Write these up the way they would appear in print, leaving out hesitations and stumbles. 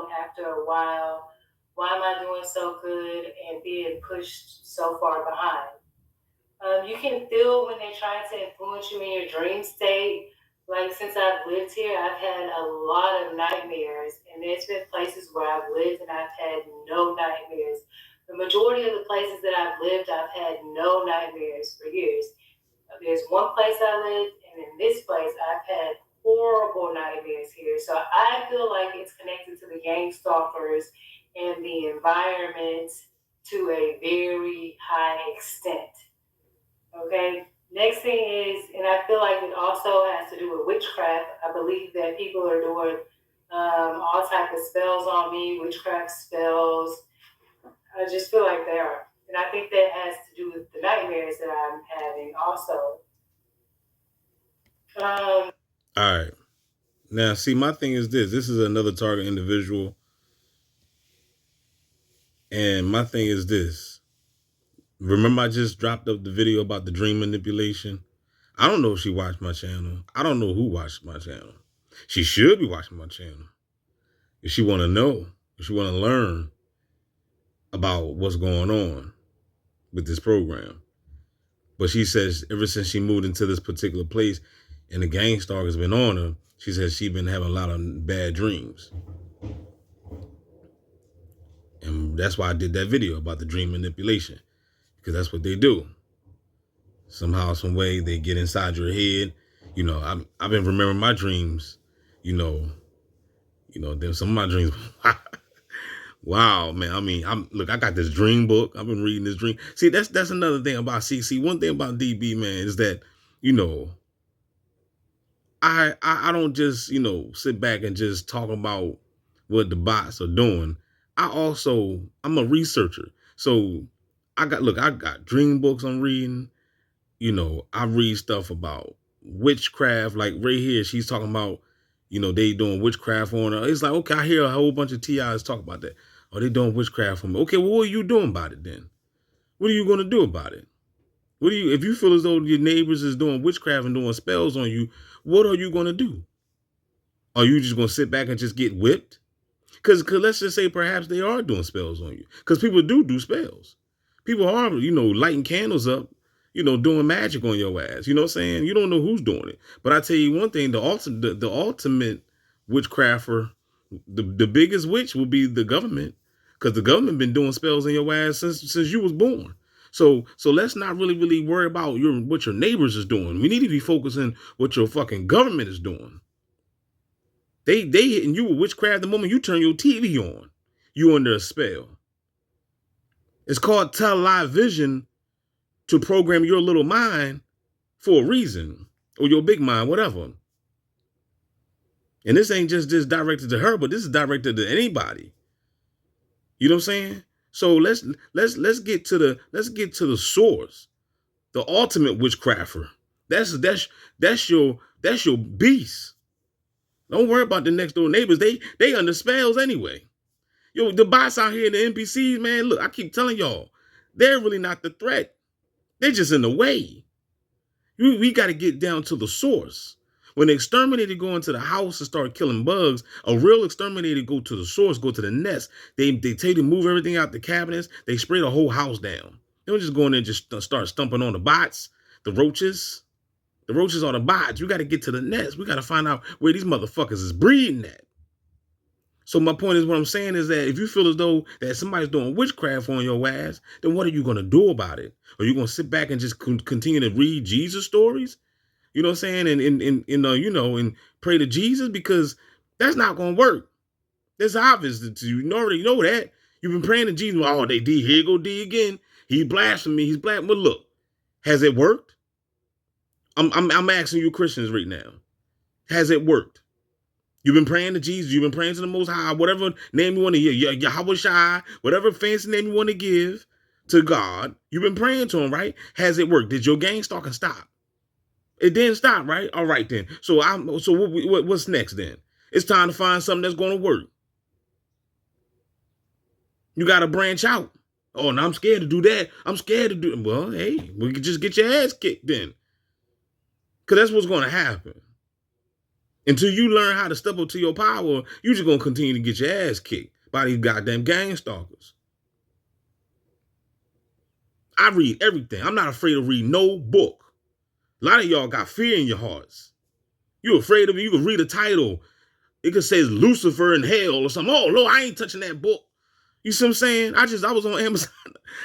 wrong after a while? Why am I doing so good and being pushed so far behind? You can feel when they're trying to influence you in your dream state. Like since I've lived here, I've had a lot of nightmares, and there's been places where I've lived and I've had no nightmares. The majority of the places that I've lived, I've had no nightmares for years. There's one place I lived, and in this place, I've had horrible nightmares here. So I feel like it's connected to the gang stalkers and the environment to a very high extent. Okay. Next thing is, and I feel like it also has to do with witchcraft. I believe that people are doing all type of spells on me, witchcraft spells. I just feel like they are, and I think that has to do with the nightmares that I'm having also. Um, All right. Now, see, my thing is this. This is another target individual. And my thing is this. Remember I just dropped up the video about the dream manipulation? I don't know if she watched my channel. I don't know who watched my channel. She should be watching my channel. If she want to know, if she want to learn about what's going on with this program. But she says ever since she moved into this particular place and the gang stalk has been on her, she says she's been having a lot of bad dreams. And that's why I did that video about the dream manipulation. Because that's what they do. Somehow, some way, they get inside your head. You know, I've been remembering my dreams. You know, there's some of my dreams. Wow, man. I mean, I got this dream book. I've been reading this dream. See, that's another thing about CC. One thing about DB, man, is that, you know, I don't just, sit back and just talk about what the bots are doing. I'm a researcher. So I got dream books I'm reading. I read stuff about witchcraft. Like right here, she's talking about, they doing witchcraft on her. It's like, okay, I hear a whole bunch of TIs talk about that. Oh, they doing witchcraft on me. Okay, well, what are you doing about it then? What are you going to do about it? If you feel as though your neighbors is doing witchcraft and doing spells on you, what are you going to do? Are you just going to sit back and just get whipped? Because let's just say perhaps they are doing spells on you. Because people do spells. People are, lighting candles up, doing magic on your ass. You know what I'm saying? You don't know who's doing it. But I tell you one thing, the ultimate witchcrafter, the biggest witch will be the government. Because the government been doing spells on your ass since you was born. So let's not really worry about what your neighbors is doing. We need to be focusing what your fucking government is doing. They hitting you with witchcraft the moment you turn your TV on. You under a spell. It's called television to program your little mind for a reason. Or your big mind, whatever. And this ain't just directed to her, but this is directed to anybody. You know what I'm saying? So let's get to the source. The ultimate witchcrafter. That's your beast. Don't worry about the next door neighbors. They under spells anyway. Yo, the bots out here in the NPCs, man, look, I keep telling y'all, they're really not the threat. They're just in the way. We got to get down to the source. When the exterminator go into the house and start killing bugs, a real exterminator go to the source, go to the nest. They tell you to move everything out the cabinets. They spray the whole house down. They don't just go in there and just start stumping on the bots, the roaches. The roaches are the bots. We got to get to the nest. We got to find out where these motherfuckers is breeding at. So my point is, what I'm saying is that if you feel as though that somebody's doing witchcraft on your ass, then what are you going to do about it? Are you going to sit back and just continue to read Jesus stories? You know what I'm saying? And pray to Jesus? Because that's not going to work. That's obvious to you. You already know that. You've been praying to Jesus. Oh, they D. Here go D again. He blasphemy. He's black. But look, has it worked? I'm asking you Christians right now. Has it worked? You've been praying to Jesus. You've been praying to the Most High, whatever name you want to hear, Yahweh Shai, whatever fancy name you want to give to God. You've been praying to him, right? Has it worked? Did your gang stalking stop? It didn't stop, right? All right, then. So what's next then? It's time to find something that's going to work. You got to branch out. Oh, and I'm scared to do that. I'm scared to do it. Well, hey, we could just get your ass kicked then. Because that's what's going to happen. Until you learn how to step up to your power, you just gonna continue to get your ass kicked by these goddamn gang stalkers. I read everything. I'm not afraid to read no book. A lot of y'all got fear in your hearts. You afraid of it? You can read a title. It could say Lucifer in hell or something. Oh, Lord, I ain't touching that book. You see what I'm saying? I was on Amazon.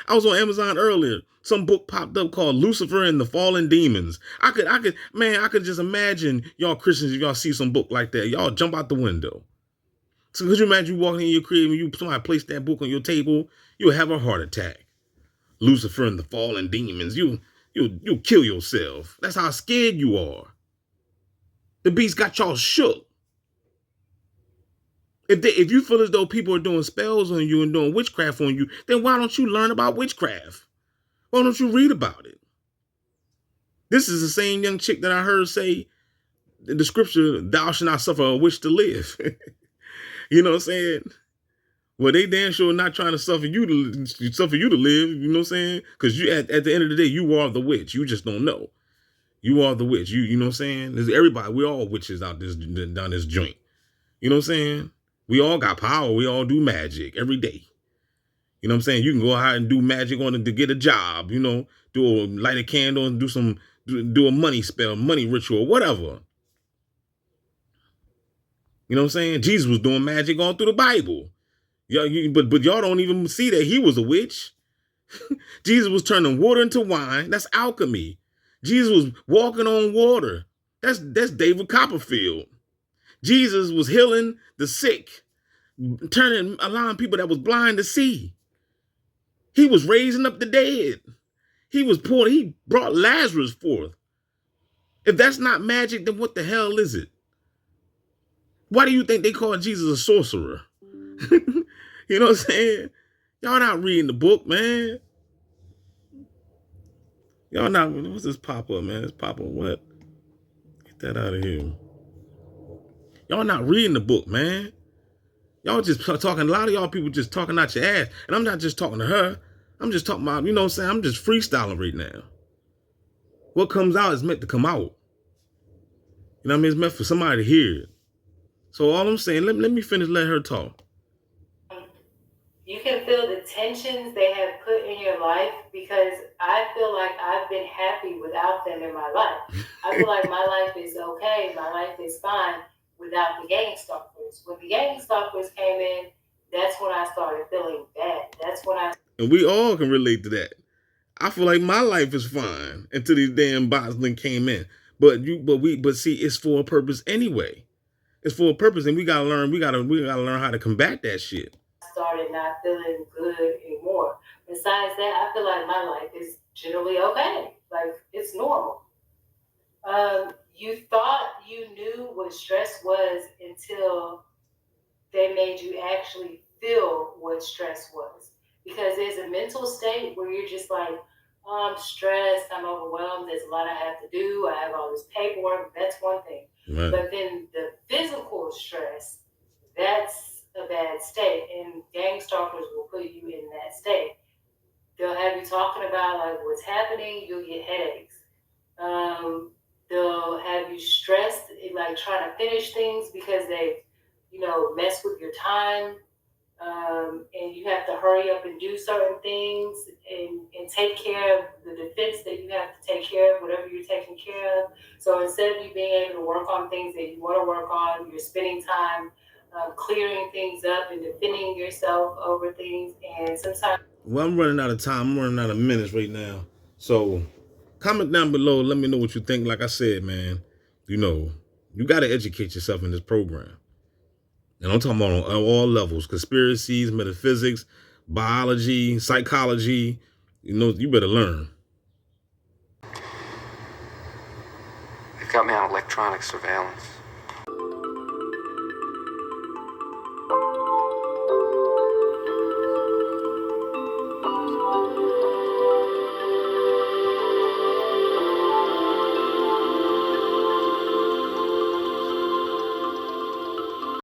I was on Amazon earlier. Some book popped up called Lucifer and the Fallen Demons. I could just imagine y'all Christians, if y'all see some book like that, y'all jump out the window. So could you imagine you walking in your crib and somebody placed that book on your table? You'll have a heart attack. Lucifer and the Fallen Demons. You'll kill yourself. That's how scared you are. The beast got y'all shook. If you feel as though people are doing spells on you and doing witchcraft on you, then why don't you learn about witchcraft? Why don't you read about it? This is the same young chick that I heard say in the scripture, thou shalt not suffer a witch to live. You know what I'm saying? Well, they damn sure not trying to suffer you to live, you know what I'm saying? Because you at the end of the day, you are the witch. You just don't know. You are the witch. You know what I'm saying? There's everybody, we all witches down this joint. You know what I'm saying? We all got power. We all do magic every day. You know what I'm saying? You can go out and do magic to get a job, light a candle and do a money spell, money ritual, whatever. You know what I'm saying? Jesus was doing magic all through the Bible. But y'all don't even see that he was a witch. Jesus was turning water into wine. That's alchemy. Jesus was walking on water. That's David Copperfield. Jesus was healing the sick, allowing people that was blind to see. He was raising up the dead. He brought Lazarus forth. If that's not magic, then what the hell is it? Why do you think they call Jesus a sorcerer? You know what I'm saying? Y'all not reading the book, man. Y'all not, what's this pop-up, man? This pop-up what? Get that out of here. Y'all not reading the book, man. Y'all just talking, a lot of y'all people just talking out your ass. And I'm not just talking to her. I'm just talking about, you know what I'm saying? I'm just freestyling right now. What comes out is meant to come out. You know what I mean? It's meant for somebody to hear it. So all I'm saying, let me finish, let her talk. You can feel the tensions they have put in your life, because I feel like I've been happy without them in my life. I feel like my life is okay, my life is fine without the gang stalkers. When the gang stalkers came in, that's when I started feeling bad. And we all can relate to that. I feel like my life is fine until these damn bots then came in. But see, it's for a purpose anyway. It's for a purpose, and we gotta learn how to combat that shit. Started not feeling good anymore. Besides that, I feel like my life is generally okay. Like, it's normal. You thought you knew what stress was until they made you actually feel what stress was. Because there's a mental state where you're just like, oh, I'm stressed, I'm overwhelmed, there's a lot I have to do, I have all this paperwork, that's one thing. Right. But then the physical stress, that's a bad state, and gang stalkers will put you in that state. They'll have you talking about like what's happening, you'll get headaches. They'll have you stressed, like trying to finish things because they, mess with your time. And you have to hurry up and do certain things and take care of the defense that you have to take care of, whatever you're taking care of. So instead of you being able to work on things that you want to work on, you're spending time clearing things up and defending yourself over things. And sometimes... Well, I'm running out of time. I'm running out of minutes right now. So comment down below. Let me know what you think. Like I said, man, you got to educate yourself in this program. And I'm talking about on all levels: conspiracies, metaphysics, biology, psychology. You better learn. They've got me on electronic surveillance.